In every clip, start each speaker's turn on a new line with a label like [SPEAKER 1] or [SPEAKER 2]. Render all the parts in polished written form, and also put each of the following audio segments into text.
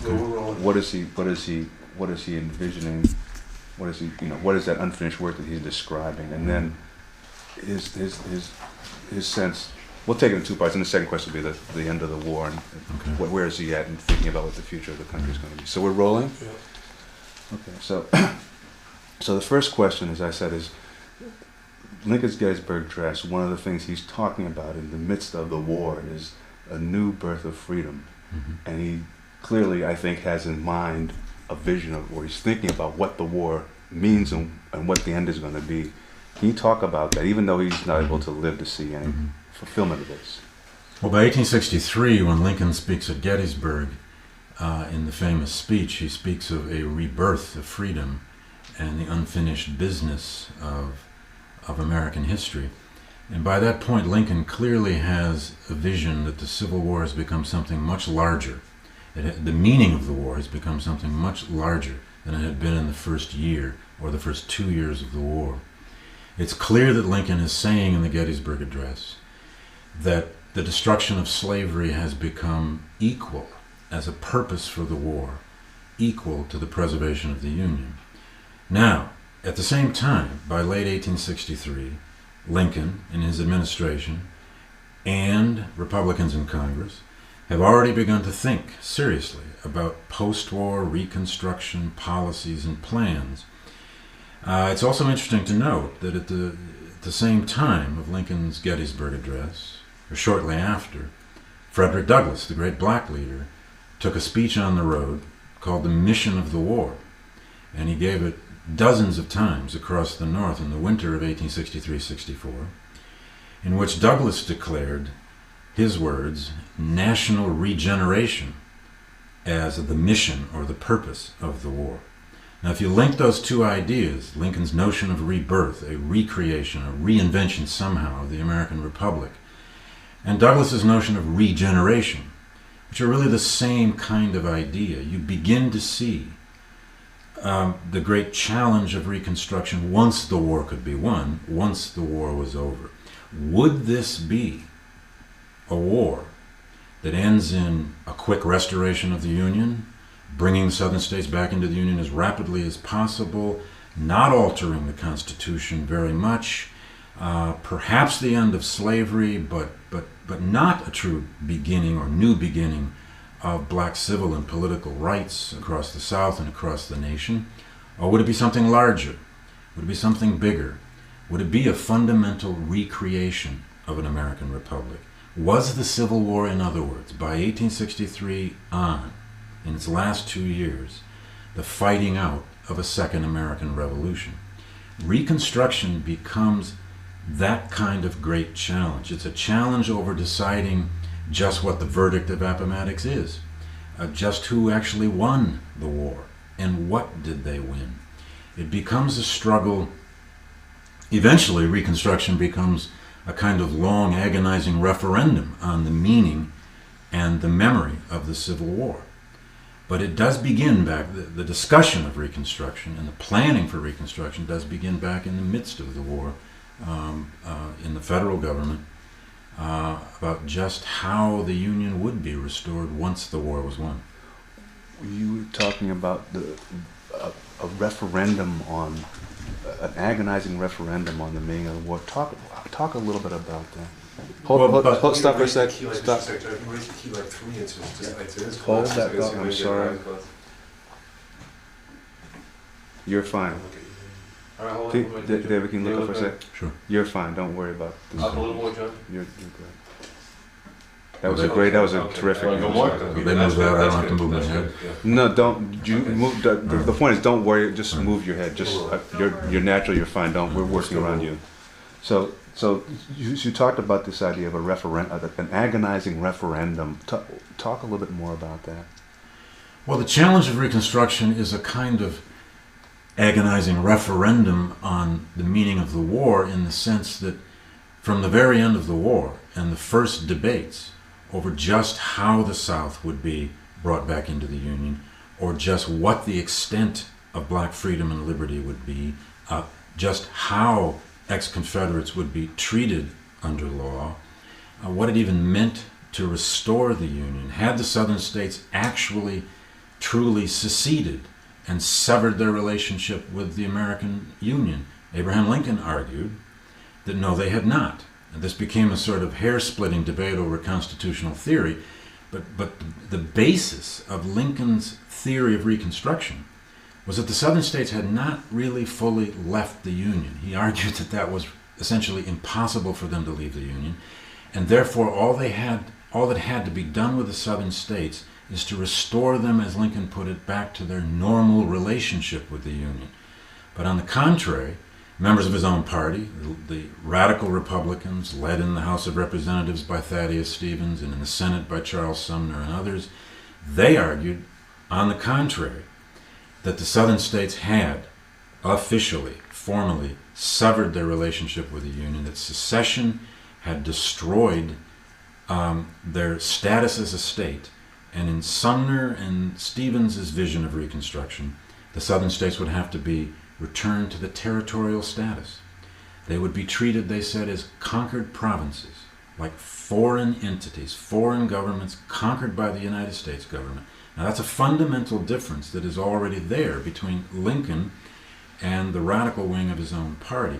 [SPEAKER 1] So we're rolling.
[SPEAKER 2] What is he envisioning? What is that unfinished work that he's describing? And then his sense. We'll take it in two parts. And the second question will be the end of the war and where is he at in thinking about what the future of the country is going to be. So we're rolling?
[SPEAKER 1] Yeah.
[SPEAKER 2] Okay, so the first question, as I said, is Lincoln's Gettysburg Address. One of the things he's talking about in the midst of the war is a new birth of freedom.
[SPEAKER 3] Mm-hmm.
[SPEAKER 2] And he clearly, I think, has in mind a vision of, or he's thinking about what the war means and what the end is going to be. Can you talk about that, even though he's not able to live to see any fulfillment of this?
[SPEAKER 3] Well, by 1863, when Lincoln speaks at Gettysburg, in the famous speech, he speaks of a rebirth of freedom and the unfinished business of American history. And by that point, Lincoln clearly has a vision that the Civil War has become something much larger. The meaning of the war has become something much larger than it had been in the first year or the first 2 years of the war. It's clear that Lincoln is saying in the Gettysburg Address that the destruction of slavery has become equal as a purpose for the war, equal to the preservation of the Union. Now, at the same time, by late 1863, Lincoln and his administration and Republicans in Congress have already begun to think seriously about post-war Reconstruction policies and plans. It's also interesting to note that at the same time of Lincoln's Gettysburg Address, or shortly after, Frederick Douglass, the great black leader, took a speech on the road called The Mission of the War, and he gave it dozens of times across the North in the winter of 1863-64, in which Douglass declared his words, national regeneration, as the mission or the purpose of the war. Now, if you link those two ideas, Lincoln's notion of rebirth, a recreation, a reinvention somehow of the American Republic, and Douglass's notion of regeneration, which are really the same kind of idea, you begin to see the great challenge of Reconstruction once the war could be won, once the war was over. Would this be a war that ends in a quick restoration of the Union, bringing the Southern states back into the Union as rapidly as possible, not altering the Constitution very much, perhaps the end of slavery, but not a true beginning or new beginning of black civil and political rights across the South and across the nation? Or would it be something larger? Would it be something bigger? Would it be a fundamental recreation of an American republic? Was the Civil War, in other words, by 1863 on, in its last 2 years, the fighting out of a second American Revolution? Reconstruction becomes that kind of great challenge. It's a challenge over deciding just what the verdict of Appomattox is, just who actually won the war, and what did they win. It becomes a struggle. Eventually, Reconstruction becomes a kind of long, agonizing referendum on the meaning and the memory of the Civil War. But it does begin back, the discussion of Reconstruction and the planning for Reconstruction does begin back in the midst of the war, in the federal government, about just how the Union would be restored once the war was won.
[SPEAKER 2] You were talking about a referendum on, an agonizing referendum on the meaning of the war. Talk a little bit about that. Hold, stop for a sec. Stop. Hold that thought. I'm sorry. You're fine.
[SPEAKER 1] All right, hold on.
[SPEAKER 2] David, can you look up for a sec?
[SPEAKER 3] Sure.
[SPEAKER 2] You're fine. Don't worry about this.
[SPEAKER 1] Up a little more, John.
[SPEAKER 2] You're good. That was a terrific.
[SPEAKER 1] No more?
[SPEAKER 3] They move that. I don't have to move my head.
[SPEAKER 2] No, don't. You move. The point is, don't worry. Just move your head. Just you're natural. You're fine. Don't. We're working around you. So you talked about this idea of a an agonizing referendum. Talk a little bit more about that.
[SPEAKER 3] Well, the challenge of Reconstruction is a kind of agonizing referendum on the meaning of the war, in the sense that from the very end of the war and the first debates over just how the South would be brought back into the Union, or just what the extent of black freedom and liberty would be, just how ex-Confederates would be treated under law, what it even meant to restore the Union. Had the Southern states actually truly seceded and severed their relationship with the American Union. Abraham Lincoln argued that no, they had not. And this became a sort of hair-splitting debate over constitutional theory, but the basis of Lincoln's theory of Reconstruction was that the Southern states had not really fully left the Union. He argued that that was essentially impossible for them to leave the Union, and therefore all that had to be done with the Southern states is to restore them, as Lincoln put it, back to their normal relationship with the Union. But on the contrary, members of his own party, the radical Republicans, led in the House of Representatives by Thaddeus Stevens and in the Senate by Charles Sumner and others, they argued, on the contrary, that the Southern states had officially, formally severed their relationship with the Union, that secession had destroyed their status as a state, and in Sumner and Stevens' vision of Reconstruction, the Southern states would have to be returned to the territorial status. They would be treated, they said, as conquered provinces, like foreign entities, foreign governments conquered by the United States government. Now that's a fundamental difference that is already there between Lincoln and the radical wing of his own party.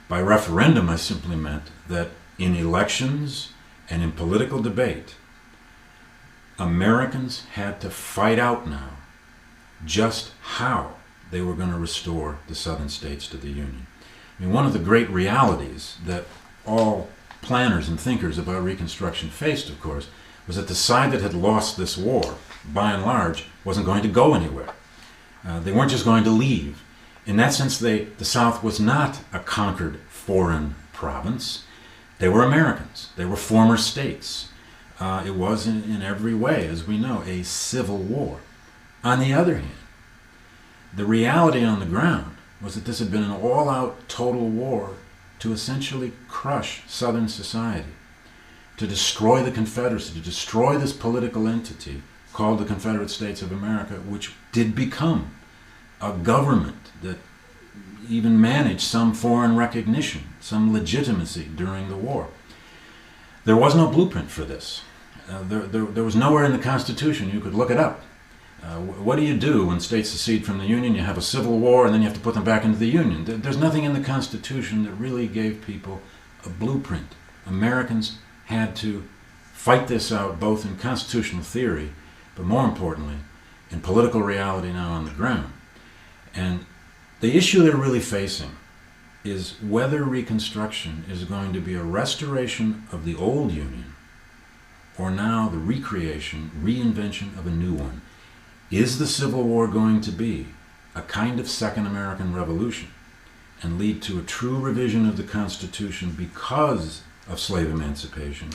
[SPEAKER 3] By referendum, I simply meant that in elections and in political debate, Americans had to fight out now just how they were going to restore the Southern states to the Union. I mean, one of the great realities that all planners and thinkers about Reconstruction faced, of course, was that the side that had lost this war, by and large, wasn't going to go anywhere. They weren't just going to leave. In that sense, the South was not a conquered foreign province. They were Americans. They were former states. It was, in every way, as we know, a civil war. On the other hand, the reality on the ground was that this had been an all-out total war to essentially crush Southern society, to destroy the Confederacy, to destroy this political entity called the Confederate States of America, which did become a government that even managed some foreign recognition, some legitimacy during the war. There was no blueprint for this. There was nowhere in the Constitution. You could look it up. What do you do when states secede from the Union? You have a civil war and then you have to put them back into the Union. There's nothing in the Constitution that really gave people a blueprint. Americans had to fight this out both in constitutional theory, but more importantly, in political reality now on the ground. And the issue they're really facing is whether Reconstruction is going to be a restoration of the old Union or now the recreation, reinvention of a new one. Is the Civil War going to be a kind of Second American Revolution and lead to a true revision of the Constitution because of slave emancipation?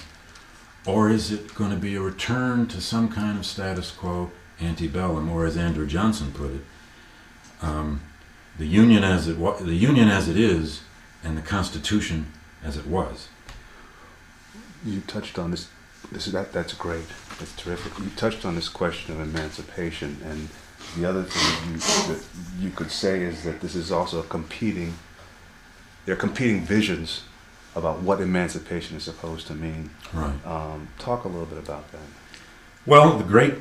[SPEAKER 3] Or is it going to be a return to some kind of status quo antebellum, or as Andrew Johnson put it, the Union as it is, and the Constitution as it was?
[SPEAKER 2] You touched on this. That's great. That's terrific. You touched on this question of emancipation, and the other thing that you could say is that this is also there are competing visions about what emancipation is supposed to mean.
[SPEAKER 3] Right.
[SPEAKER 2] Talk a little bit about that.
[SPEAKER 3] Well, the great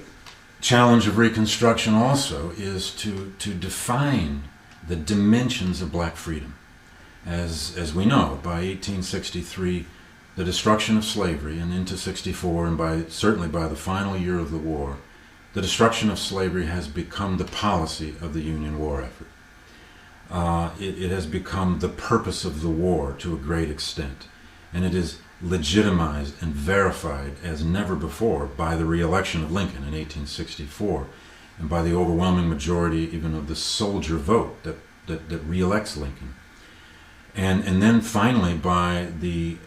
[SPEAKER 3] challenge of Reconstruction also is to define the dimensions of black freedom. As we know, by 1863, the destruction of slavery, and into 64, and certainly by the final year of the war, the destruction of slavery has become the policy of the Union war effort. It has become the purpose of the war to a great extent, and it is legitimized and verified as never before by the re-election of Lincoln in 1864, and by the overwhelming majority even of the soldier vote that re-elects Lincoln. And then finally by the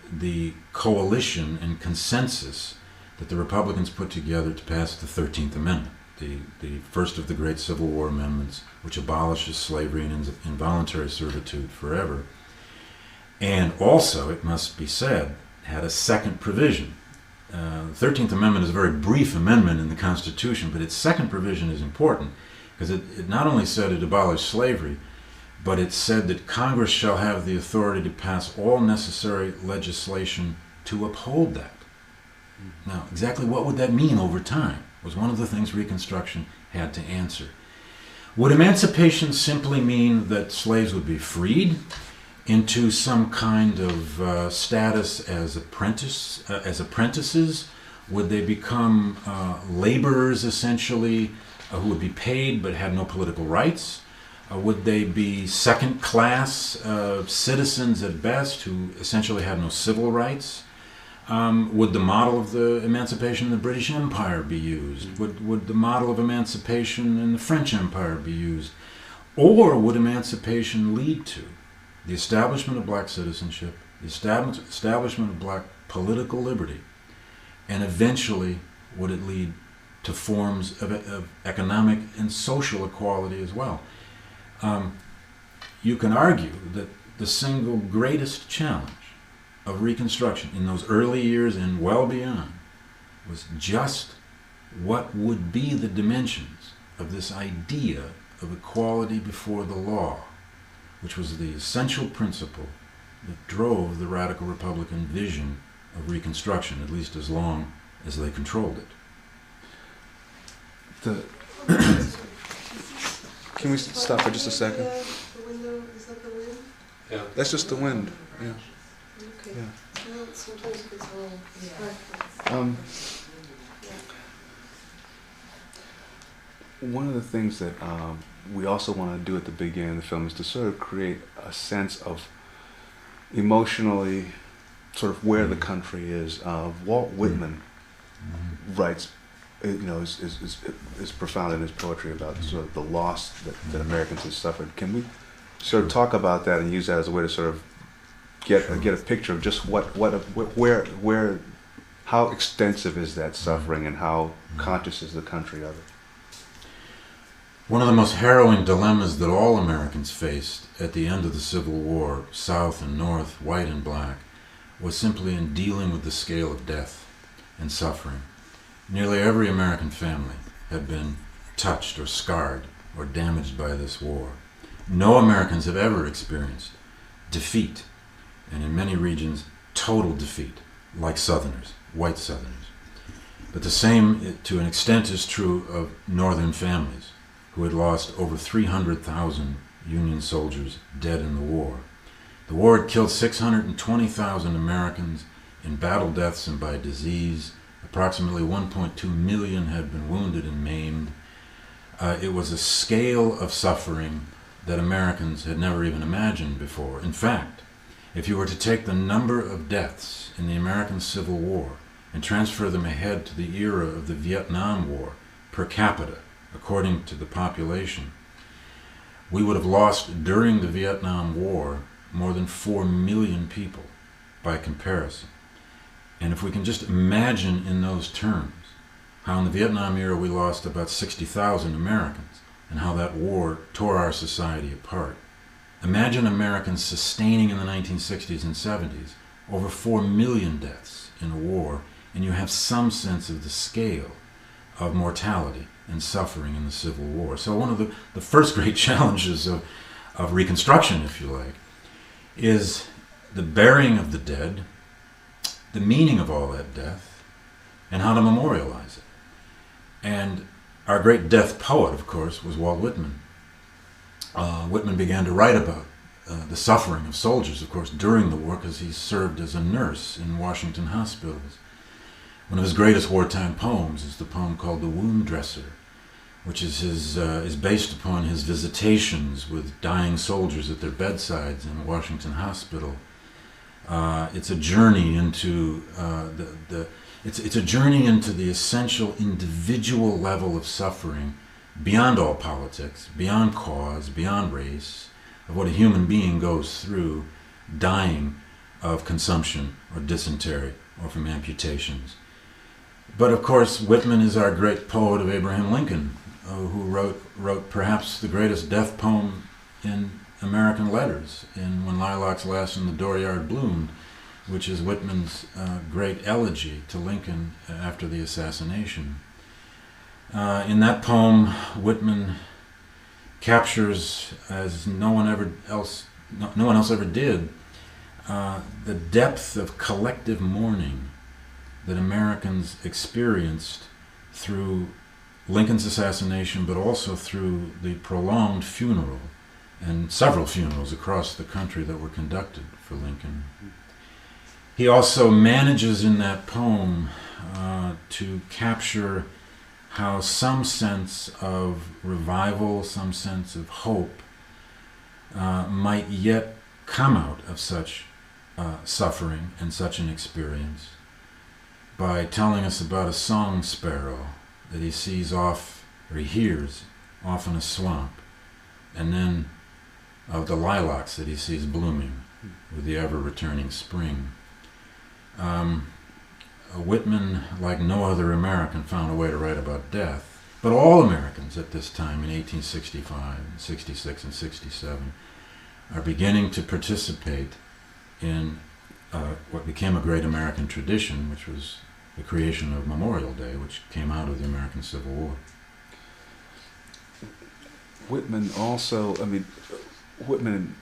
[SPEAKER 3] coalition and consensus that the Republicans put together to pass the 13th Amendment, the first of the great Civil War amendments, which abolishes slavery and involuntary servitude forever. And also, it must be said, had a second provision. The 13th Amendment is a very brief amendment in the Constitution, but its second provision is important because it not only said it abolished slavery, but it said that Congress shall have the authority to pass all necessary legislation to uphold that. Now, exactly what would that mean over time? was one of the things Reconstruction had to answer. Would emancipation simply mean that slaves would be freed into some kind of status as apprentices? Would they become laborers, essentially, who would be paid but had no political rights? Would they be second-class citizens at best who essentially had no civil rights? Would the model of the emancipation in the British Empire be used? Would the model of emancipation in the French Empire be used? Or would emancipation lead to the establishment of black citizenship, the establishment of black political liberty, and eventually would it lead to forms of economic and social equality as well? You can argue that the single greatest challenge of Reconstruction in those early years and well beyond was just what would be the dimensions of this idea of equality before the law, which was the essential principle that drove the radical Republican vision of Reconstruction, at least as long as they controlled it.
[SPEAKER 2] Can we stop for just a second?
[SPEAKER 4] The window, is that the wind?
[SPEAKER 1] Yeah.
[SPEAKER 2] That's just the wind. Yeah.
[SPEAKER 4] Okay.
[SPEAKER 2] Yeah.
[SPEAKER 4] Well, sometimes it gets all distracted.
[SPEAKER 2] One of the things that we also want to do at the beginning of the film is to sort of create a sense of emotionally sort of where the country is. Walt Whitman writes, is profound in his poetry about sort of the loss that Americans have suffered. Can we sort of talk about that and use that as a way to sort of get a picture of just where how extensive is that suffering and how conscious is the country of it?
[SPEAKER 3] One of the most harrowing dilemmas that all Americans faced at the end of the Civil War, South and North, white and black, was simply in dealing with the scale of death and suffering. Nearly every American family had been touched or scarred or damaged by this war. No Americans have ever experienced defeat, and in many regions, total defeat, like Southerners, white Southerners. But the same, to an extent, is true of Northern families who had lost over 300,000 Union soldiers dead in the war. The war had killed 620,000 Americans in battle deaths and by disease. Approximately 1.2 million had been wounded and maimed. It was a scale of suffering that Americans had never even imagined before. In fact, if you were to take the number of deaths in the American Civil War and transfer them ahead to the era of the Vietnam War per capita, according to the population, we would have lost during the Vietnam War more than 4 million people by comparison. And if we can just imagine in those terms how in the Vietnam era we lost about 60,000 Americans and how that war tore our society apart. Imagine Americans sustaining in the 1960s and 70s over 4 million deaths in a war, and you have some sense of the scale of mortality and suffering in the Civil War. So one of the first great challenges of Reconstruction, if you like, is the burying of the dead, the meaning of all that death, and how to memorialize it. And our great death poet, of course, was Walt Whitman. Whitman began to write about the suffering of soldiers, of course, during the war, because he served as a nurse in Washington hospitals. One of his greatest wartime poems is the poem called "The Wound Dresser," which is based upon his visitations with dying soldiers at their bedsides in a Washington hospital. It's a journey into it's a journey into the essential individual level of suffering, beyond all politics, beyond cause, beyond race, of what a human being goes through, dying of consumption or dysentery or from amputations. But of course, Whitman is our great poet of Abraham Lincoln, who wrote perhaps the greatest death poem in American letters, in When Lilacs Last in the Dooryard Bloomed, which is Whitman's great elegy to Lincoln after the assassination. In that poem, Whitman captures, as no one else ever did, the depth of collective mourning that Americans experienced through Lincoln's assassination, but also through the prolonged funeral and several funerals across the country that were conducted for Lincoln. He also manages in that poem to capture how some sense of revival, some sense of hope might yet come out of such suffering and such an experience by telling us about a song sparrow that he sees off, or he hears off in a swamp, and then of the lilacs that he sees blooming with the ever-returning spring. Whitman, like no other American, found a way to write about death, but all Americans at this time in 1865, 66, and 67 are beginning to participate in what became a great American tradition, which was the creation of Memorial Day, which came out of the American Civil War.
[SPEAKER 2] Whitman also, Whitman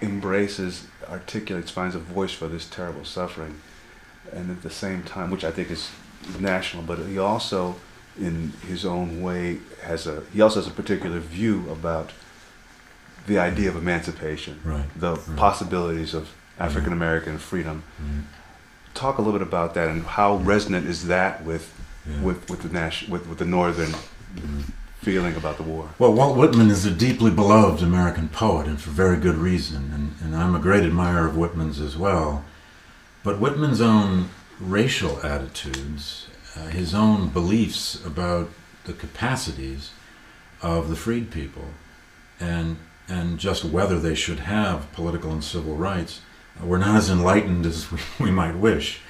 [SPEAKER 2] embraces, articulates, finds a voice for this terrible suffering, and at the same time, which I think is national, but he also, in his own way, has a particular view about the idea of emancipation, the possibilities of African American freedom. Talk a little bit about that, and how resonant is that with the northern feeling about the war?
[SPEAKER 3] Well, Walt Whitman is a deeply beloved American poet, and for very good reason, and I'm a great admirer of Whitman's as well. But Whitman's own racial attitudes, his own beliefs about the capacities of the freed people, and just whether they should have political and civil rights, were not as enlightened as we might wish.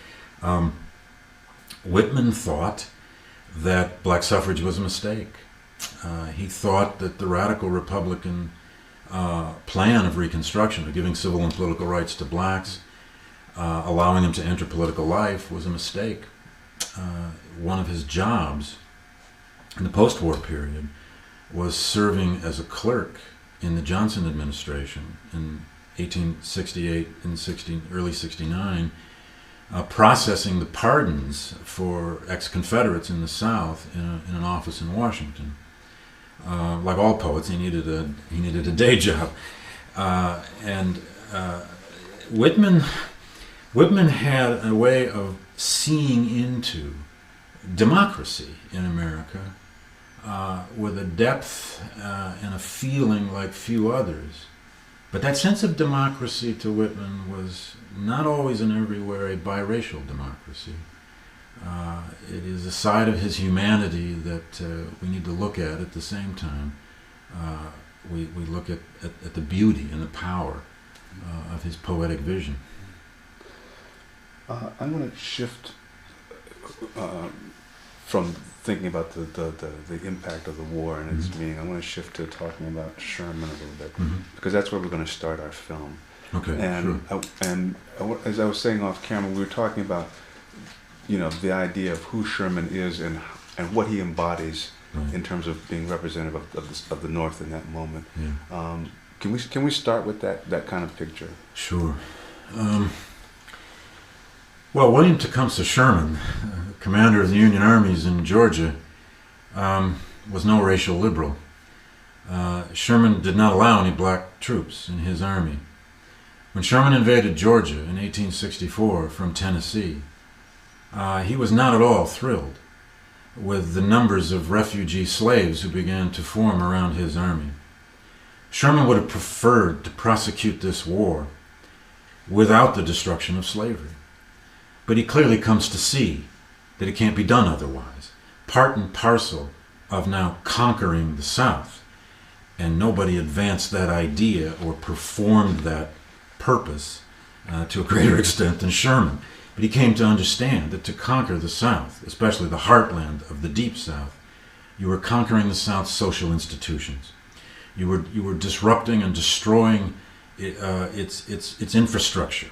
[SPEAKER 3] Whitman thought that black suffrage was a mistake. He thought that the radical Republican plan of Reconstruction, of giving civil and political rights to blacks, allowing them to enter political life, was a mistake. One of his jobs in the post-war period was serving as a clerk in the Johnson administration in 1868 and early 69, processing the pardons for ex-Confederates in the South in an office in Washington. Like all poets, he needed a day job, and Whitman had a way of seeing into democracy in America with a depth and a feeling like few others. But that sense of democracy to Whitman was not always and everywhere a biracial democracy. It is a side of his humanity that we need to look at the same time. We look at the beauty and the power of his poetic vision.
[SPEAKER 2] I'm going to shift from thinking about the impact of the war and its meaning. I'm going to shift to talking about Sherman a little bit, because that's where we're going to start our film.
[SPEAKER 3] Okay, sure.
[SPEAKER 2] As I was saying off camera, we were talking about, the idea of who Sherman is and what he embodies in terms of being representative of the North in that moment.
[SPEAKER 3] Yeah.
[SPEAKER 2] Can we start with that kind of picture?
[SPEAKER 3] Sure. Well, William Tecumseh Sherman, commander of the Union armies in Georgia, was no racial liberal. Sherman did not allow any black troops in his army. When Sherman invaded Georgia in 1864 from Tennessee, he was not at all thrilled with the numbers of refugee slaves who began to form around his army. Sherman would have preferred to prosecute this war without the destruction of slavery. But he clearly comes to see that it can't be done otherwise. Part and parcel of now conquering the South. And nobody advanced that idea or performed that purpose to a greater extent than Sherman. But he came to understand that to conquer the South, especially the heartland of the Deep South, you were conquering the South's social institutions. You were disrupting and destroying its infrastructure,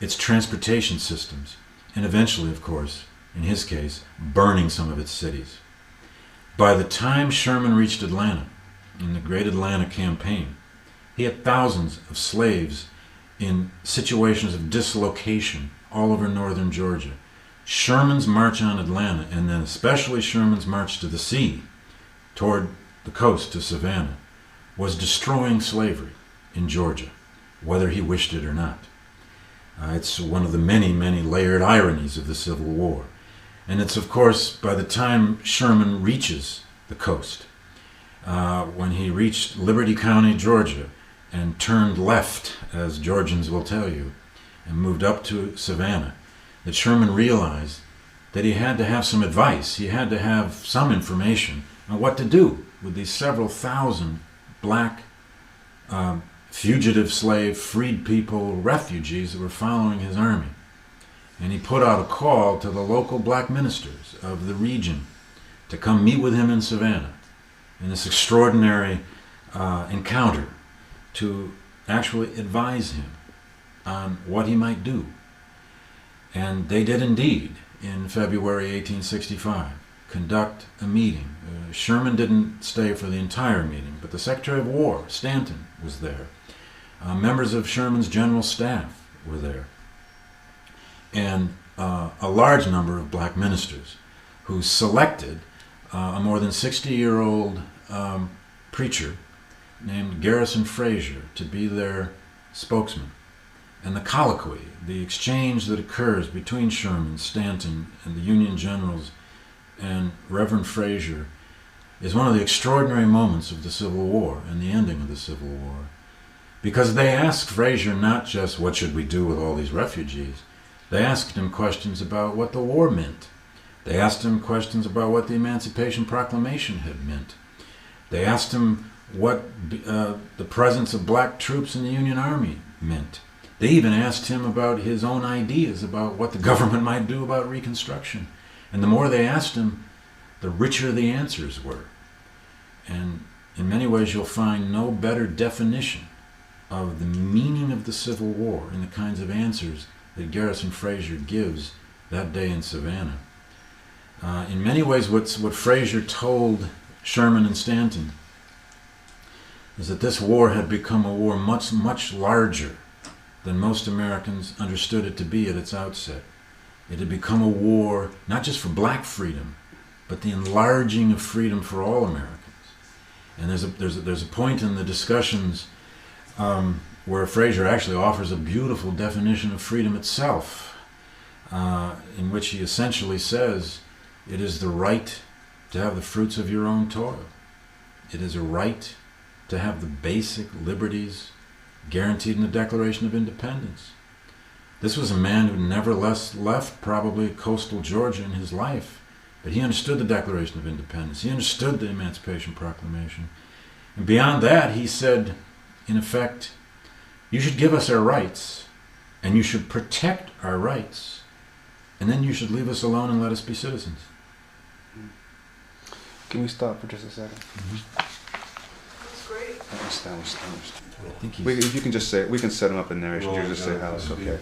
[SPEAKER 3] its transportation systems, and eventually, of course, in his case, burning some of its cities. By the time Sherman reached Atlanta, in the Great Atlanta Campaign, he had thousands of slaves in situations of dislocation all over northern Georgia, Sherman's march on Atlanta, and then especially Sherman's march to the sea, toward the coast to Savannah, was destroying slavery in Georgia, whether he wished it or not. It's one of the many, many layered ironies of the Civil War. And it's, of course, by the time Sherman reaches the coast, when he reached Liberty County, Georgia, and turned left, as Georgians will tell you, and moved up to Savannah, that Sherman realized that he had to have some advice, he had to have some information on what to do with these several thousand black fugitive slave, freed people, refugees that were following his army. And he put out a call to the local black ministers of the region to come meet with him in Savannah in this extraordinary encounter, to actually advise him on what he might do. And they did indeed, in February 1865, conduct a meeting. Sherman didn't stay for the entire meeting, but the Secretary of War, Stanton, was there. Members of Sherman's general staff were there. And a large number of black ministers who selected a more than 60-year-old preacher named Garrison Frazier to be their spokesman. And the colloquy, the exchange that occurs between Sherman, Stanton, and the Union generals and Reverend Frazier is one of the extraordinary moments of the Civil War and the ending of the Civil War. Because they asked Frazier not just what should we do with all these refugees, they asked him questions about what the war meant. They asked him questions about what the Emancipation Proclamation had meant. They asked him what the presence of black troops in the Union Army meant. They even asked him about his own ideas about what the government might do about Reconstruction. And the more they asked him, the richer the answers were. And in many ways you'll find no better definition of the meaning of the Civil War in the kinds of answers that Garrison Frazier gives that day in Savannah. In many ways what Frazier told Sherman and Stanton is that this war had become a war much, much larger than most Americans understood it to be at its outset. It had become a war not just for black freedom, but the enlarging of freedom for all Americans. And there's a point in the discussions where Frazier actually offers a beautiful definition of freedom itself, in which he essentially says, it is the right to have the fruits of your own toil. It is a right to have the basic liberties guaranteed in the Declaration of Independence. This was a man who never left probably coastal Georgia in his life, but he understood the Declaration of Independence. He understood the Emancipation Proclamation. And beyond that, he said, in effect, you should give us our rights, and you should protect our rights, and then you should leave us alone and let us be citizens.
[SPEAKER 2] Can we stop for just a second?
[SPEAKER 4] That's great.
[SPEAKER 3] I think he's...
[SPEAKER 2] If you can just say, we can set him up in narration. You just say how it's okay.
[SPEAKER 3] Okay.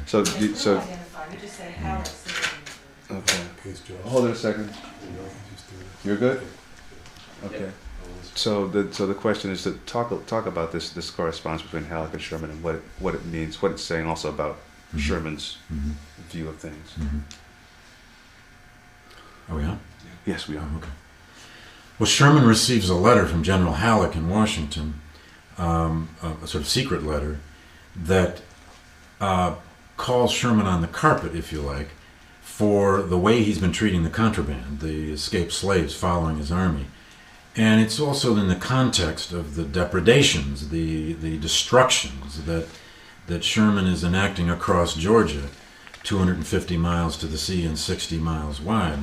[SPEAKER 2] So,
[SPEAKER 5] It's
[SPEAKER 2] so
[SPEAKER 5] not identified, you just say how it's citizens.
[SPEAKER 2] okay. Hold it a second. You're good. Okay. So the question is to talk about this correspondence between Halleck and Sherman and what it means, what it's saying also about Sherman's view of things.
[SPEAKER 3] Oh, yeah?
[SPEAKER 2] Yes, we are.
[SPEAKER 3] Okay. Well, Sherman receives a letter from General Halleck in Washington, a sort of secret letter, that calls Sherman on the carpet, if you like, for the way he's been treating the contraband, the escaped slaves following his army. And it's also in the context of the depredations, the destructions that Sherman is enacting across Georgia, 250 miles to the sea and 60 miles wide.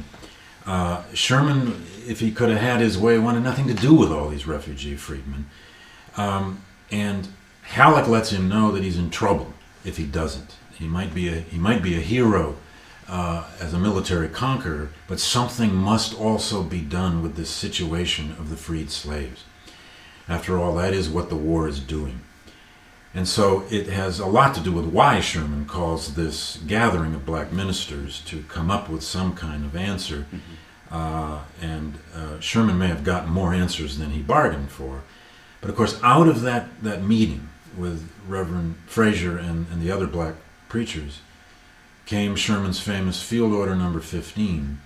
[SPEAKER 3] Sherman, if he could have had his way, wanted nothing to do with all these refugee freedmen. And Halleck lets him know that he's in trouble if he doesn't. He might be a hero as a military conqueror, but something must also be done with this situation of the freed slaves. After all, that is what the war is doing. And so it has a lot to do with why Sherman calls this gathering of black ministers to come up with some kind of answer. Sherman may have gotten more answers than he bargained for. But of course, out of that meeting with Reverend Frazier and the other black preachers came Sherman's famous Field Order Number 15,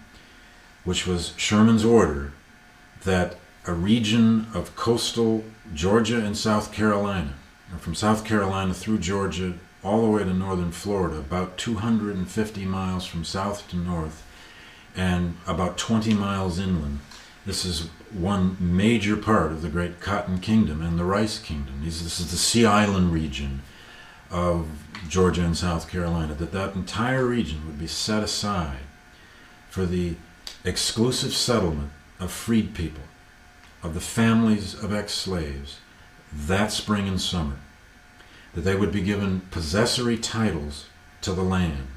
[SPEAKER 3] which was Sherman's order that a region of coastal Georgia and South Carolina, or from South Carolina through Georgia all the way to northern Florida, about 250 miles from south to north, and about 20 miles inland. This is one major part of the Great Cotton Kingdom and the Rice Kingdom. This is the Sea Island region of Georgia and South Carolina, that entire region would be set aside for the exclusive settlement of freed people, of the families of ex-slaves, that spring and summer, that they would be given possessory titles to the land,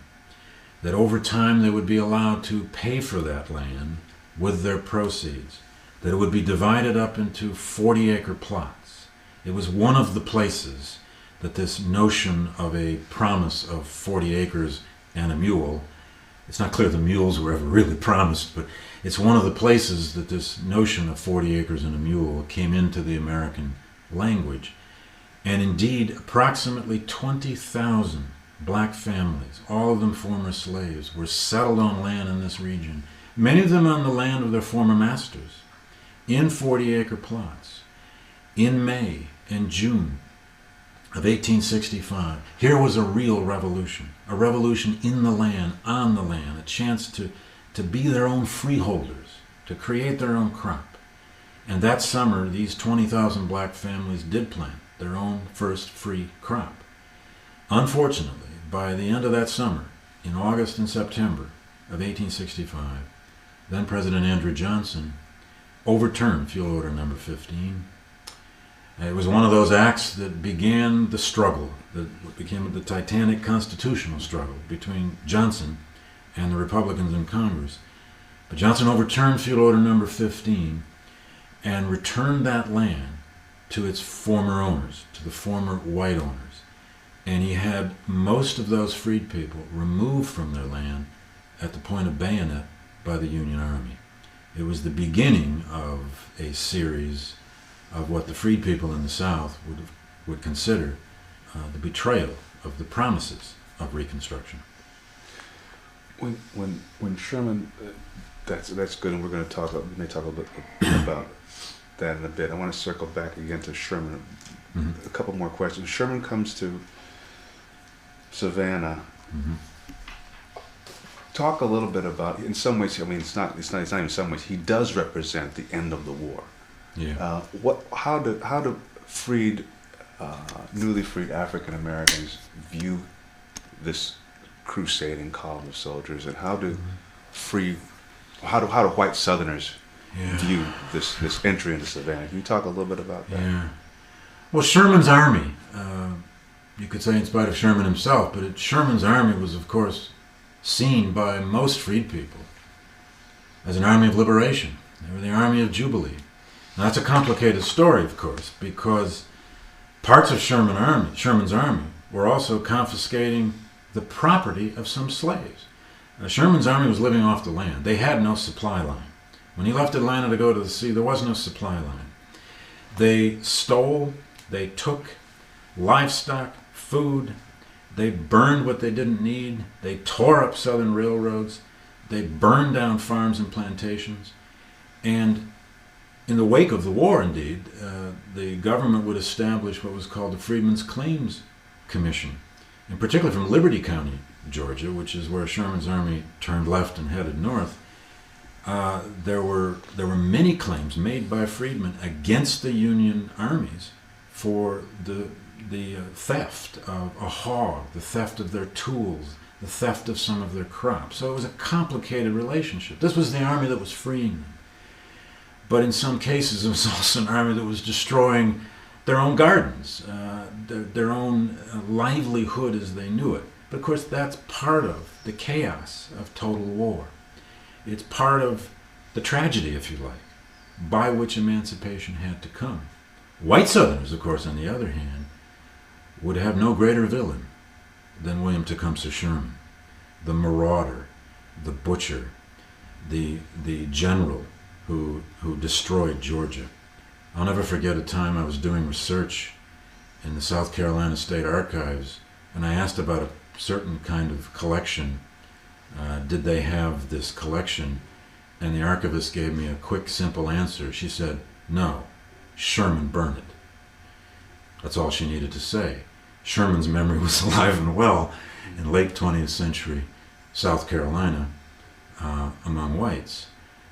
[SPEAKER 3] that over time they would be allowed to pay for that land with their proceeds, that it would be divided up into 40-acre plots. It was one of the places that this notion of a promise of 40 acres and a mule, it's not clear the mules were ever really promised, but it's one of the places that this notion of 40 acres and a mule came into the American language. And indeed, approximately 20,000 black families, all of them former slaves, were settled on land in this region, many of them on the land of their former masters, in 40-acre plots, in May and June of 1865. Here was a real revolution, a revolution in the land, on the land, a chance to be their own freeholders, to create their own crop. And that summer, these 20,000 black families did plant their own first free crop. Unfortunately, by the end of that summer, in August and September of 1865, then President Andrew Johnson overturned Field Order Number 15. It was one of those acts that began the struggle, that became the titanic constitutional struggle between Johnson and the Republicans in Congress. But Johnson overturned Field Order Number 15 and returned that land to its former owners, to the former white owners. And he had most of those freed people removed from their land at the point of bayonet by the Union Army. It was the beginning of a series of what the freed people in the South would consider the betrayal of the promises of Reconstruction.
[SPEAKER 2] When Sherman, that's good, and we may talk a little bit about that in a bit. I want to circle back again to Sherman.
[SPEAKER 3] Mm-hmm.
[SPEAKER 2] A couple more questions. Sherman comes to Savannah.
[SPEAKER 3] Mm-hmm.
[SPEAKER 2] Talk a little bit about, in some ways, I mean, it's not even some ways, he does represent the end of the war.
[SPEAKER 3] Yeah.
[SPEAKER 2] How do freed, newly freed African Americans view this crusading column of soldiers, and how do how do white Southerners view this entry into Savannah? Can you talk a little bit about that?
[SPEAKER 3] Yeah. Well, Sherman's army, you could say in spite of Sherman himself, but Sherman's army was, of course, seen by most freed people as an army of liberation. They were the army of Jubilee. Now, that's a complicated story, of course, because parts of Sherman's army were also confiscating the property of some slaves. Sherman's army was living off the land. They had no supply line. When he left Atlanta to go to the sea, there was no supply line. They stole, they took livestock, food, they burned what they didn't need, they tore up southern railroads, they burned down farms and plantations, and in the wake of the war, indeed, the government would establish what was called the Freedmen's Claims Commission, in particular from Liberty County, Georgia, which is where Sherman's army turned left and headed north. There were many claims made by freedmen against the Union armies for the theft of a hog, the theft of their tools, the theft of some of their crops. So it was a complicated relationship. This was the army that was freeing them. But in some cases, it was also an army that was destroying their own gardens, their own livelihood as they knew it. But of course, that's part of the chaos of total war. It's part of the tragedy, if you like, by which emancipation had to come. White Southerners, of course, on the other hand, would have no greater villain than William Tecumseh Sherman, the marauder, the butcher, the general who destroyed Georgia. I'll never forget a time I was doing research in the South Carolina State Archives, and I asked about a certain kind of collection. Did they have this collection? And the archivist gave me a quick, simple answer. She said, no, Sherman burned it. That's all she needed to say. Sherman's memory was alive and well in late 20th century South Carolina among whites.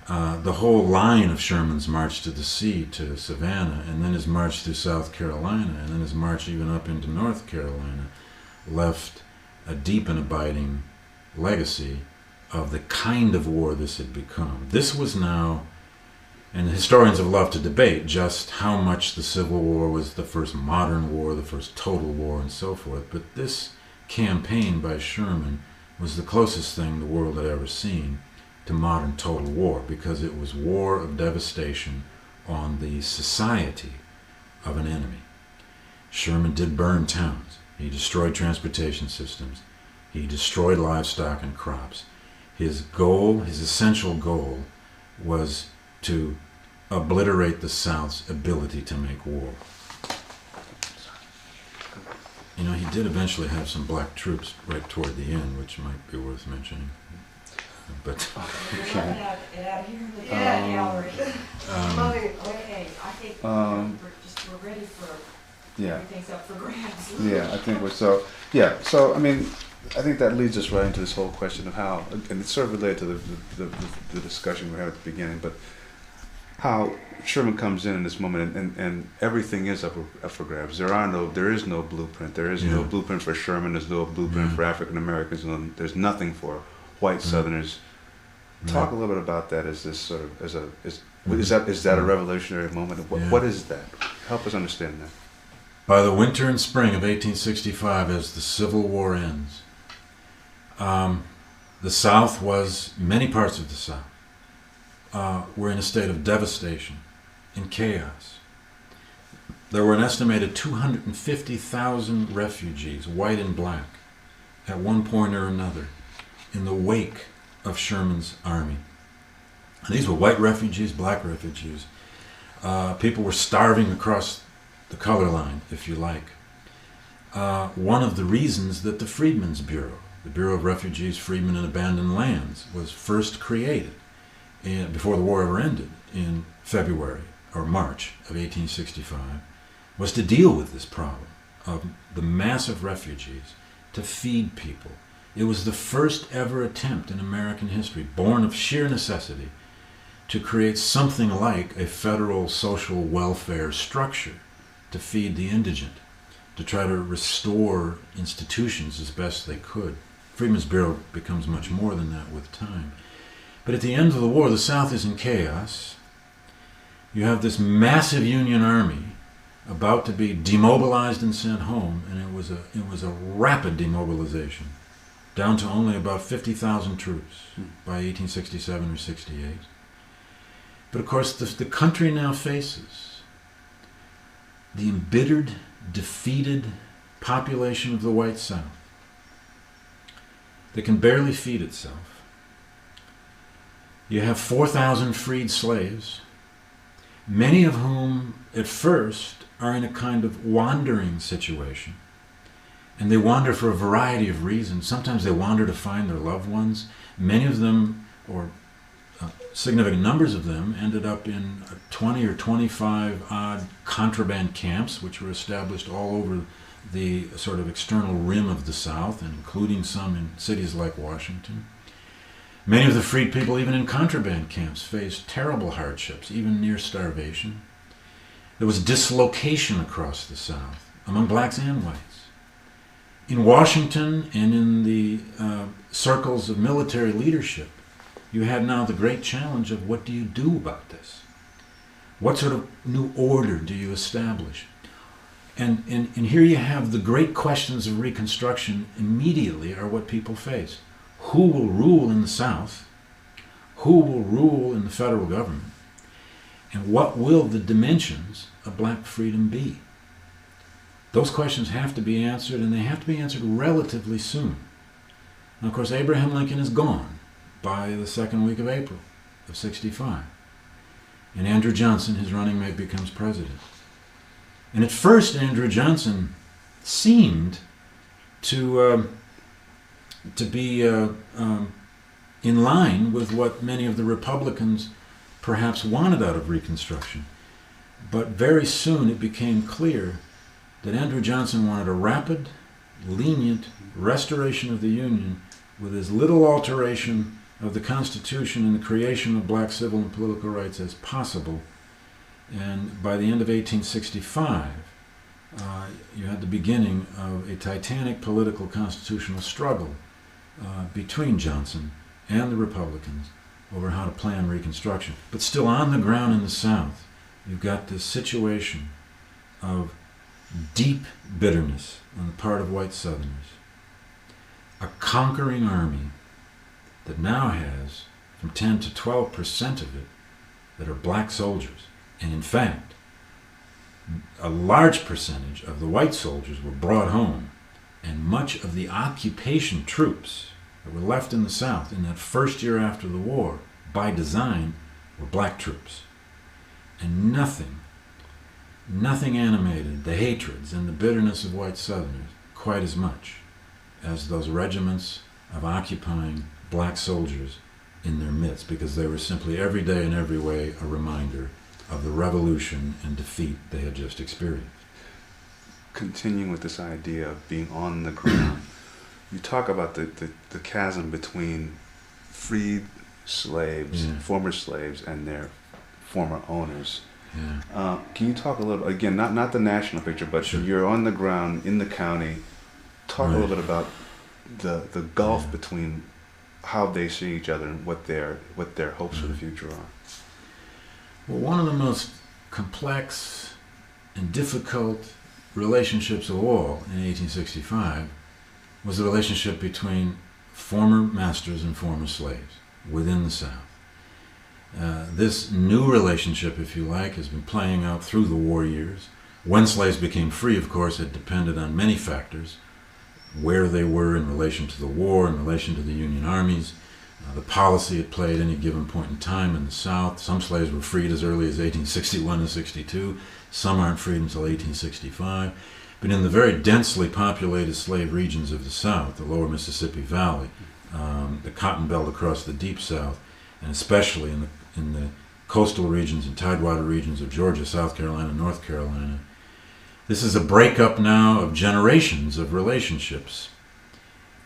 [SPEAKER 3] The whole line of Sherman's march to the sea, to Savannah, and then his march through South Carolina, and then his march even up into North Carolina, left a deep and abiding legacy of the kind of war this had become. This was now, and historians have loved to debate just how much the Civil War was the first modern war, the first total war, and so forth, but this campaign by Sherman was the closest thing the world had ever seen to modern total war, because it was war of devastation on the society of an enemy. Sherman did burn towns. He destroyed transportation systems. He destroyed livestock and crops. His goal, his essential goal, was to obliterate the South's ability to make war. You know, he did eventually have some black troops right toward the end, which might be worth mentioning. But
[SPEAKER 5] We're looking at it out here in the
[SPEAKER 4] Yeah.
[SPEAKER 5] gallery.
[SPEAKER 4] Okay.
[SPEAKER 5] Okay, I think we're ready for,
[SPEAKER 2] Yeah.
[SPEAKER 5] everything's up for grabs.
[SPEAKER 2] Yeah, I think we're so. Yeah, so I mean, I think that leads us right into this whole question of how, and it's sort of related to the discussion we had at the beginning, but how Sherman comes in this moment, and everything is up for grabs. There is no blueprint. There is no blueprint for Sherman. There's no blueprint for African Americans. There's nothing for white Southerners. Talk a little bit about that. Is this sort of is that a revolutionary moment? What is that? Help us understand that.
[SPEAKER 3] by the winter and spring of 1865, as the Civil War ends, the South many parts of the South were in a state of devastation and chaos. There were an estimated 250,000 refugees, white and black, at one point or another, in the wake of Sherman's army. And these were white refugees, black refugees. People were starving across the color line, if you like. One of the reasons that the Freedmen's Bureau, the Bureau of Refugees, Freedmen, and Abandoned Lands, was first created before the war ever ended in February or March of 1865, was to deal with this problem of the massive refugees, to feed people. It was the first ever attempt in American history, born of sheer necessity, to create something like a federal social welfare structure to feed the indigent, to try to restore institutions as best they could. Freedmen's Bureau becomes much more than that with time. But at the end of the war, the South is in chaos. You have this massive Union Army about to be demobilized and sent home, and it was a rapid demobilization, down to only about 50,000 troops by 1867 or 68. But of course, the country now faces the embittered, defeated population of the white South that can barely feed itself. You have 4,000 freed slaves, many of whom at first are in a kind of wandering situation. And they wander for a variety of reasons. Sometimes they wander to find their loved ones. Many of them, or significant numbers of them, ended up in 20 or 25 odd contraband camps, which were established all over the sort of external rim of the South, and including some in cities like Washington. Many of the freed people, even in contraband camps, faced terrible hardships, even near starvation. There was dislocation across the South, among blacks and whites. In Washington and in the circles of military leadership, you had now the great challenge of what do you do about this? What sort of new order do you establish? And here you have the great questions of Reconstruction immediately are what people face. Who will rule in the South? Who will rule in the federal government? And what will the dimensions of black freedom be? Those questions have to be answered, and they have to be answered relatively soon. And of course, Abraham Lincoln is gone by the second week of April of 65. And Andrew Johnson, his running mate, becomes president. And at first, Andrew Johnson seemed to to be in line with what many of the Republicans perhaps wanted out of Reconstruction. But very soon it became clear that Andrew Johnson wanted a rapid, lenient restoration of the Union with as little alteration of the Constitution and the creation of black civil and political rights as possible. And by the end of 1865, you had the beginning of a titanic political constitutional struggle between Johnson and the Republicans over how to plan Reconstruction. But still on the ground in the South, you've got this situation of deep bitterness on the part of white Southerners. A conquering army that now has from 10 to 12% of it that are black soldiers. And in fact, a large percentage of the white soldiers were brought home, and much of the occupation troops that were left in the South in that first year after the war, by design, were black troops. And nothing animated the hatreds and the bitterness of white Southerners quite as much as those regiments of occupying black soldiers in their midst, because they were simply every day in every way a reminder of the revolution and defeat they had just experienced.
[SPEAKER 2] Continuing with this idea of being on the ground, you talk about the chasm between freed slaves, former slaves, and their former owners.
[SPEAKER 3] Yeah.
[SPEAKER 2] Can you talk a little, again, not the national picture, but
[SPEAKER 3] Sure.
[SPEAKER 2] You're on the ground in the county. Talk a little bit about the gulf between how they see each other and what their hopes for the future are.
[SPEAKER 3] Well, one of the most complex and difficult relationships of all in 1865 was the relationship between former masters and former slaves within the South. This new relationship, if you like, has been playing out through the war years. When slaves became free, of course, it depended on many factors: where they were in relation to the war, in relation to the Union armies, the policy it played at any given point in time in the South. Some slaves were freed as early as 1861 and 62. Some aren't freed until 1865. But in the very densely populated slave regions of the South, the lower Mississippi Valley, the Cotton Belt across the Deep South, and especially in the coastal regions and tidewater regions of Georgia, South Carolina, North Carolina, this is a breakup now of generations of relationships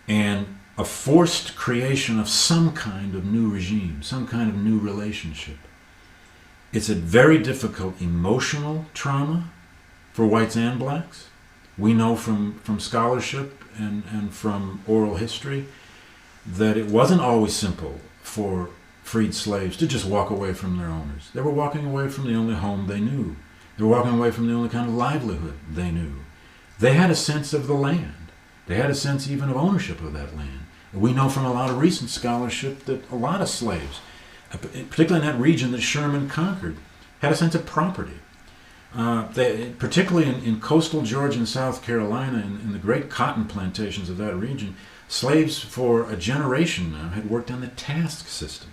[SPEAKER 3] and a forced creation of some kind of new regime, some kind of new relationship. It's a very difficult emotional trauma for whites and blacks. We know from scholarship and from oral history that it wasn't always simple for freed slaves to just walk away from their owners. They were walking away from the only home they knew. They were walking away from the only kind of livelihood they knew. They had a sense of the land. They had a sense even of ownership of that land. We know from a lot of recent scholarship that a lot of slaves, particularly in that region that Sherman conquered, had a sense of property. Particularly in coastal Georgia and South Carolina, in the great cotton plantations of that region, slaves for a generation now had worked on the task system,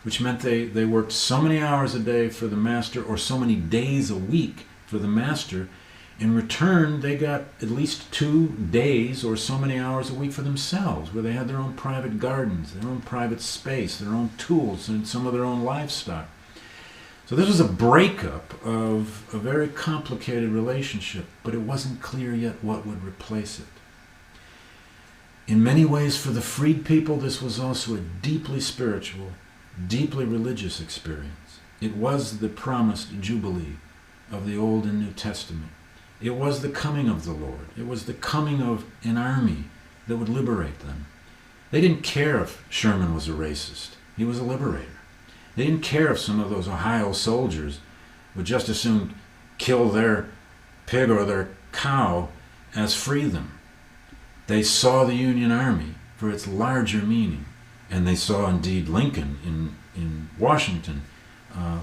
[SPEAKER 3] which meant they worked so many hours a day for the master or so many days a week for the master. In return, they got at least 2 days or so many hours a week for themselves, where they had their own private gardens, their own private space, their own tools, and some of their own livestock. So this was a breakup of a very complicated relationship, but it wasn't clear yet what would replace it. In many ways, for the freed people, this was also a deeply spiritual, deeply religious experience. It was the promised Jubilee of the Old and New Testament. It was the coming of the Lord. It was the coming of an army that would liberate them. They didn't care if Sherman was a racist. He was a liberator. They didn't care if some of those Ohio soldiers would just as soon kill their pig or their cow as free them. They saw the Union Army for its larger meaning, and they saw indeed Lincoln in Washington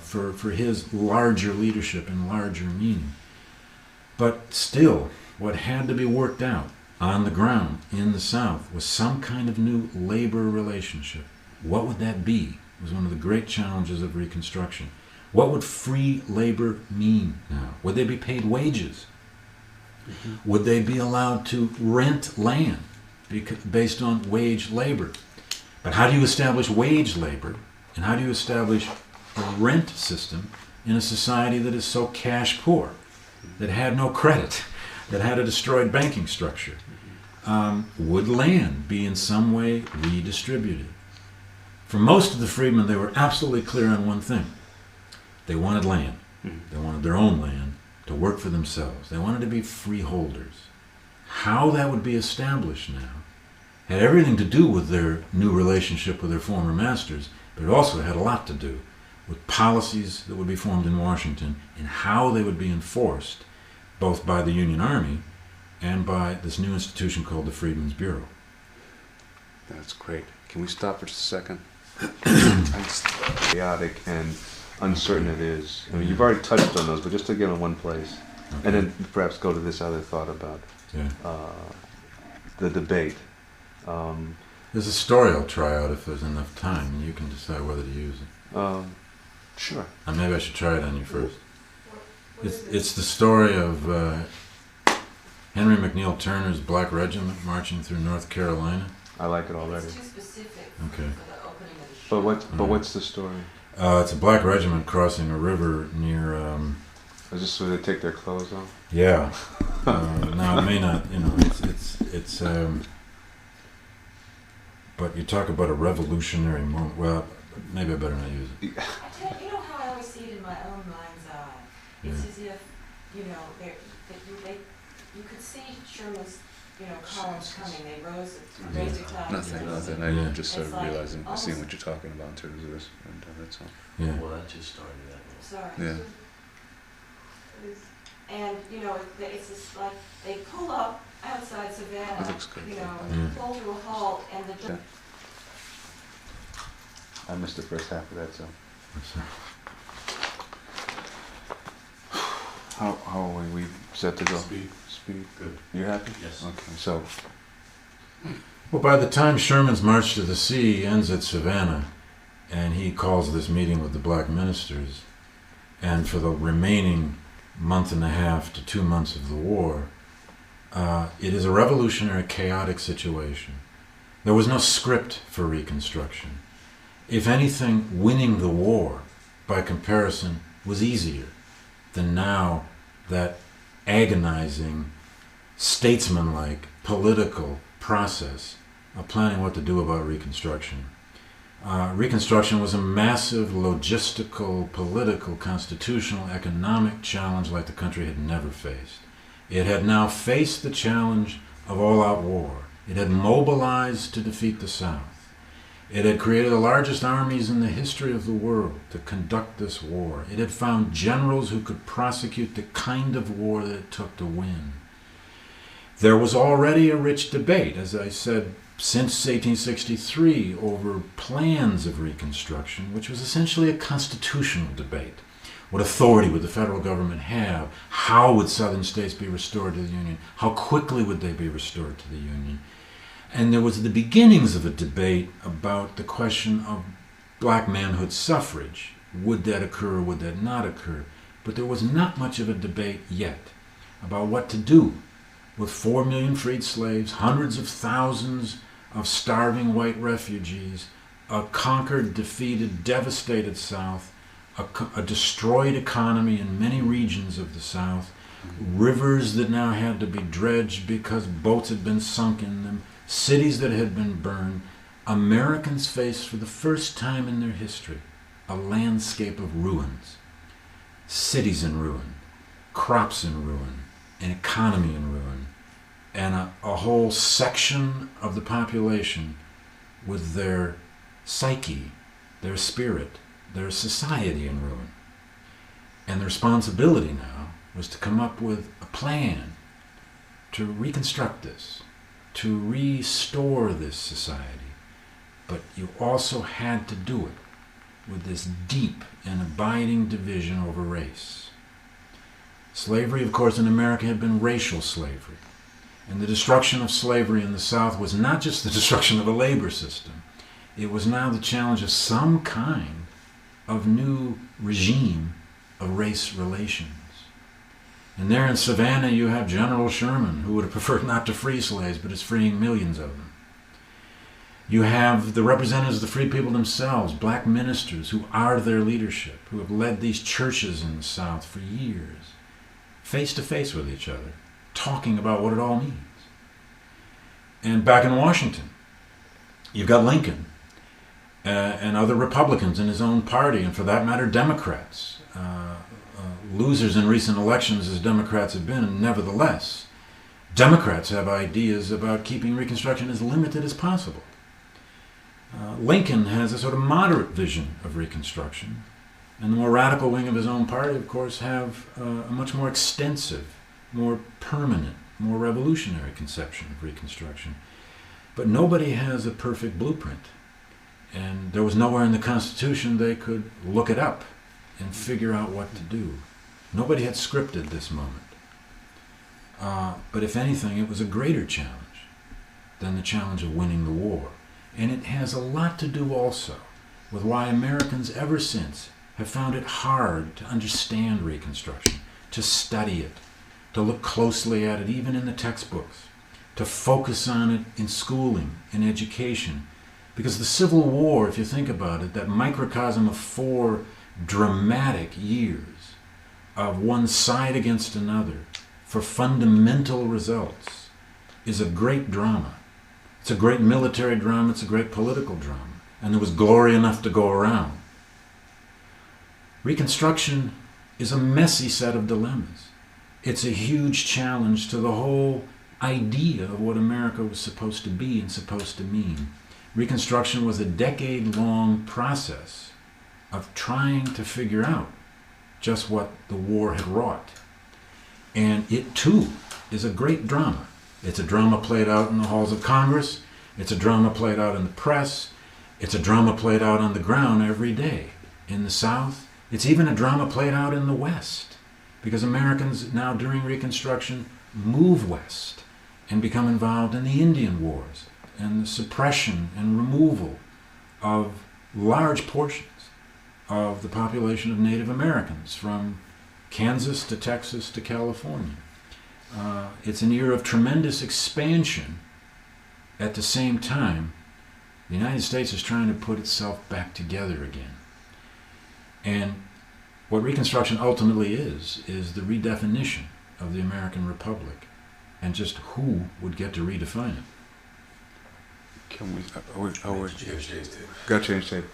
[SPEAKER 3] for his larger leadership and larger meaning. But still, what had to be worked out on the ground in the South was some kind of new labor relationship. What would that be? Was one of the great challenges of Reconstruction. What would free labor mean now? Would they be paid wages? Mm-hmm. Would they be allowed to rent land? based on wage labor. But how do you establish wage labor, and how do you establish a rent system in a society that is so cash poor, that had no credit, that had a destroyed banking structure? Would land be in some way redistributed? For most of the freedmen, they were absolutely clear on one thing. They wanted land. They wanted their own land to work for themselves. They wanted to be freeholders. How that would be established now had everything to do with their new relationship with their former masters, but it also had a lot to do with policies that would be formed in Washington and how they would be enforced, both by the Union Army and by this new institution called the Freedmen's Bureau.
[SPEAKER 2] That's great. Can we stop for just a second? How chaotic and uncertain it is. I mean, you've already touched on those, but just to get in one place, and then perhaps go to this other thought about the debate.
[SPEAKER 3] There's a story I'll try out if there's enough time, and you can decide whether to use it.
[SPEAKER 2] Sure.
[SPEAKER 3] Maybe I should try it on you first. It's the story of Henry McNeil Turner's Black Regiment marching through North Carolina.
[SPEAKER 2] I like it already.
[SPEAKER 5] It's too specific
[SPEAKER 3] Okay.
[SPEAKER 5] for the opening of the show.
[SPEAKER 2] But what's the story?
[SPEAKER 3] It's a black regiment crossing a river near.
[SPEAKER 2] Is this where they take their clothes off?
[SPEAKER 3] Yeah. Now it may not. It's. But you talk about a revolutionary moment. Well, maybe I better not use it.
[SPEAKER 5] I tell you, know how I always see it in my own mind's eye. It's as if, you could see Sherman's, columns coming. They raised a cloud.
[SPEAKER 2] Nothing. I just started realizing, seeing what you're talking about in terms of this, and that's all.
[SPEAKER 3] Yeah.
[SPEAKER 1] Well, that just started that way.
[SPEAKER 5] Sorry.
[SPEAKER 2] Yeah.
[SPEAKER 5] And, it's just like they pull up outside Savannah,
[SPEAKER 2] That looks good.
[SPEAKER 5] pull to a halt, and the...
[SPEAKER 2] Yeah. I missed the first half of that, so. How are we set to go? Speed.
[SPEAKER 1] Good.
[SPEAKER 2] You happy?
[SPEAKER 1] Yes.
[SPEAKER 2] Okay, so.
[SPEAKER 3] Well, by the time Sherman's march to the sea ends at Savannah, and he calls this meeting with the black ministers, and for the remaining month and a half to 2 months of the war, it is a revolutionary, chaotic situation. There was no script for Reconstruction. If anything, winning the war, by comparison, was easier than now that agonizing, statesmanlike, political process of planning what to do about Reconstruction. Reconstruction was a massive logistical, political, constitutional, economic challenge like the country had never faced. It had now faced the challenge of all-out war. It had mobilized to defeat the South. It had created the largest armies in the history of the world to conduct this war. It had found generals who could prosecute the kind of war that it took to win. There was already a rich debate, as I said, since 1863 over plans of Reconstruction, which was essentially a constitutional debate. What authority would the federal government have? How would southern states be restored to the Union? How quickly would they be restored to the Union? And there was the beginnings of a debate about the question of black manhood suffrage. Would that occur or would that not occur? But there was not much of a debate yet about what to do with 4 million freed slaves, hundreds of thousands of starving white refugees, a conquered, defeated, devastated South, a destroyed economy in many regions of the South, rivers that now had to be dredged because boats had been sunk in them, cities that had been burned. Americans faced for the first time in their history a landscape of ruins, cities in ruin, crops in ruin, an economy in ruin, and a whole section of the population with their psyche, their spirit, their society in ruin. And the responsibility now was to come up with a plan to reconstruct this, to restore this society. But you also had to do it with this deep and abiding division over race. Slavery, of course, in America had been racial slavery. And the destruction of slavery in the South was not just the destruction of a labor system. It was now the challenge of some kind of new regime of race relations. And there in Savannah, you have General Sherman, who would have preferred not to free slaves, but is freeing millions of them. You have the representatives of the free people themselves, black ministers who are their leadership, who have led these churches in the South for years, face to face with each other, talking about what it all means. And back in Washington, you've got Lincoln and other Republicans in his own party, and for that matter, Democrats. Losers in recent elections as Democrats have been, and nevertheless, Democrats have ideas about keeping Reconstruction as limited as possible. Lincoln has a sort of moderate vision of Reconstruction, and the more radical wing of his own party, of course, have a much more extensive, more permanent, more revolutionary conception of Reconstruction. But nobody has a perfect blueprint, and there was nowhere in the Constitution they could look it up and figure out what to do. Nobody had scripted this moment. But if anything, it was a greater challenge than the challenge of winning the war. And it has a lot to do also with why Americans ever since have found it hard to understand Reconstruction, to study it, to look closely at it even in the textbooks, to focus on it in schooling, in education. Because the Civil War, if you think about it, that microcosm of 4 dramatic years of one side against another for fundamental results, is a great drama. It's a great military drama, it's a great political drama, and there was glory enough to go around. Reconstruction is a messy set of dilemmas. It's a huge challenge to the whole idea of what America was supposed to be and supposed to mean. Reconstruction was a decade-long process of trying to figure out just what the war had wrought. And it, too, is a great drama. It's a drama played out in the halls of Congress. It's a drama played out in the press. It's a drama played out on the ground every day in the South. It's even a drama played out in the West, because Americans now during Reconstruction move west and become involved in the Indian Wars and the suppression and removal of large portions of the population of Native Americans from Kansas to Texas to California. It's an era of tremendous expansion. At the same time, the United States is trying to put itself back together again. And what Reconstruction ultimately is the redefinition of the American Republic, and just who would get to redefine it.
[SPEAKER 2] Can we? Got to change tape.